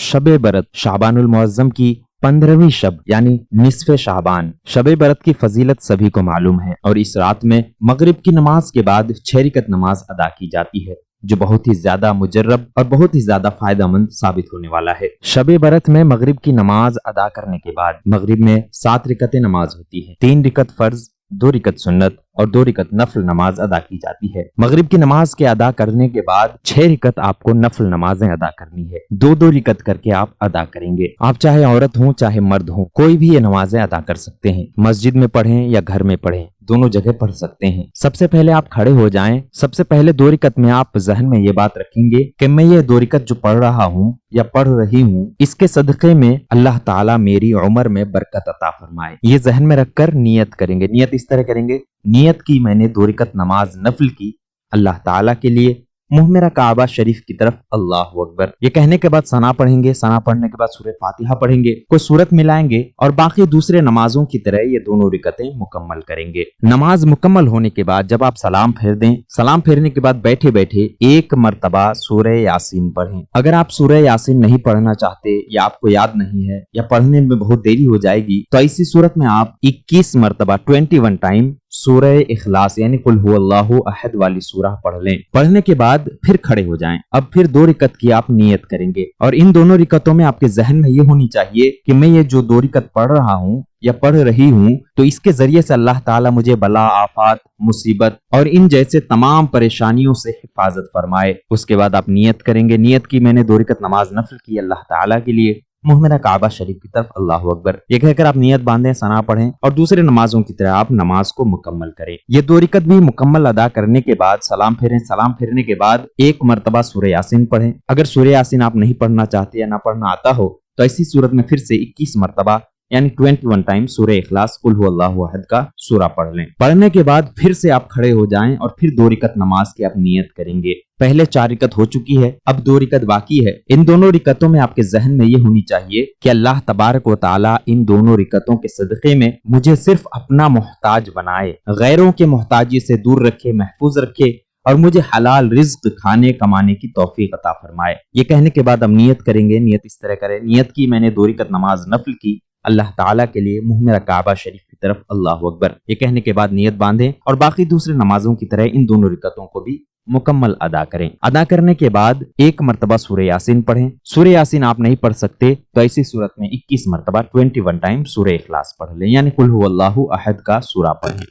शब बरत शाबानुल मुअज्जम की 15वीं शब यानी निस्फ़ शाबान। शब बरत की फजीलत सभी को मालूम है और इस रात में मगरिब की नमाज के बाद 6 रकात नमाज अदा की जाती है, जो बहुत ही ज्यादा मुजर्रब और बहुत ही ज्यादा फायदेमंद साबित होने वाला है। शब बरत में मगरिब की नमाज अदा करने के बाद मगरिब में 7 रकातें नमाज होती है। 3 रकात फर्ज, 2 रकात सुन्नत और 2 रकात नफल नमाज अदा की जाती है। मगरिब की नमाज के अदा करने के बाद 6 रकात आपको नफल नमाजें अदा करनी है। 2-2 रकात करके आप अदा करेंगे। आप चाहे औरत हो चाहे मर्द हो, कोई भी ये नमाजें अदा कर सकते हैं। मस्जिद में पढ़ें या घर में पढ़ें, दोनों जगह पढ़ सकते हैं। सबसे पहले आप खड़े हो जाएं। सबसे पहले 2 रकात में आप जहन में ये बात रखेंगे कि मैं ये 2 रकात जो पढ़ रहा हूँ या पढ़ रही हूँ, इसके सदक़े में अल्लाह ताला मेरी उम्र में बरकत अता फरमाए। ये जहन में रखकर नियत करेंगे। नियत इस तरह करेंगे, नियत की मैंने 2 रकात नमाज नफल की अल्लाह ताला के लिए, मुंह मेरा काबा शरीफ की तरफ, अल्लाहु अकबर। ये कहने के बाद सना पढ़ेंगे। सना पढ़ने के बाद सूरह फातिहा पढ़ेंगे, कोई सूरत मिलाएंगे और बाकी दूसरे नमाजों की तरह ये दोनों रकातें मुकम्मल करेंगे। नमाज मुकम्मल होने के बाद जब आप सलाम फेर दें, सलाम फेरने के बाद बैठे बैठे 1 मरतबा सूरह यासीन पढ़ें। अगर आप सूरह यासीन नहीं पढ़ना चाहते या आपको याद नहीं है या पढ़ने में बहुत देरी हो जाएगी, तो ऐसी सूरत में आप 21 मरतबा 21 टाइम सूरह इखलास यानी कुल हुवल्लाहु अहद वाली सूरह पढ़ लें। पढ़ने के बाद फिर खड़े हो जाएं। अब फिर 2 रकात की आप नियत करेंगे और इन दोनों रकातों में आपके जहन में ये होनी चाहिए कि मैं ये जो 2 रकात पढ़ रहा हूँ या पढ़ रही हूँ, तो इसके जरिए से अल्लाह ताला मुझे बला, आफात, मुसीबत और इन जैसे तमाम परेशानियों से हिफाजत फरमाए। उसके बाद आप नियत करेंगे। नियत की मैंने 2 रकात नमाज नफल की अल्लाह ताला के लिए, मुंह मेरा काबा शरीफ की तरफ, अल्लाहु अकबर। ये कहकर आप नियत बांधें, सना पढ़ें और दूसरे नमाजों की तरह आप नमाज को मुकम्मल करें। ये 2 रकात भी मुकम्मल अदा करने के बाद सलाम फेरें। सलाम फेरने के बाद 1 मरतबा सूरह यासीन पढ़ें। अगर सूरह यासीन आप नहीं पढ़ना चाहते या ना पढ़ना आता हो, तो ऐसी सूरत में फिर से 21 मरतबा यानी 21 टाइम सूरह इखलास कुल हुवल्लाहु अहद का सूरा पढ़ लें। पढ़ने के बाद फिर से आप खड़े हो जाएं और फिर 2 रकात नमाज की आप नियत करेंगे। पहले 4 रकात हो चुकी है, अब 2 रकात बाकी है। इन दोनों रकातों में आपके जहन में ये होनी चाहिए कि अल्लाह तबारक व तआला इन दोनों रकातों के सदक़े में मुझे सिर्फ अपना मोहताज बनाए, गैरों के मोहताजी से दूर रखे, महफूज रखे और मुझे हलाल रिज्क खाने कमाने की तौफीक अता फरमाए। ये कहने के बाद हम नियत करेंगे। नियत इस तरह करें, नियत की मैंने 2 रकात नमाज नफल की अल्लाह ताला के लिए, मुंह मेरा काबा शरीफ की तरफ, अल्लाहु अकबर। ये कहने के बाद नियत बांधें और बाकी दूसरे नमाजों की तरह इन दोनों रकातों को भी मुकम्मल अदा करें। अदा करने के बाद 1 मरतबा सूरह यासीन पढ़ें। सूरह यासीन आप नहीं पढ़ सकते तो ऐसी सूरत में 21 मरतबा 21 टाइम सूरह इखलास पढ़ लें, यानी कुल हुवल्लाहु अहद का सूरा पढ़ें।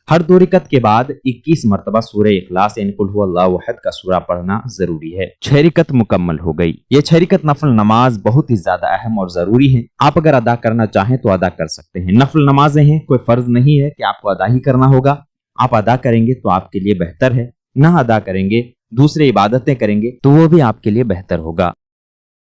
हर 2 रकात के बाद 21 मरतबा सूरह इखलास यानी कुल हुवल्लाहु अहद का सूरा पढ़ना जरूरी है। 6 रकात मुकम्मल हो गई। ये 6 रकात नफल नमाज बहुत ही ज्यादा अहम और जरूरी है। आप अगर अदा करना चाहें तो अदा कर सकते हैं। नफल नमाजें हैं, कोई फर्ज नहीं है कि आपको अदा ही करना होगा। आप अदा करेंगे तो आपके लिए बेहतर है, ना अदा करेंगे, दूसरे इबादतें करेंगे तो वो भी आपके लिए बेहतर होगा।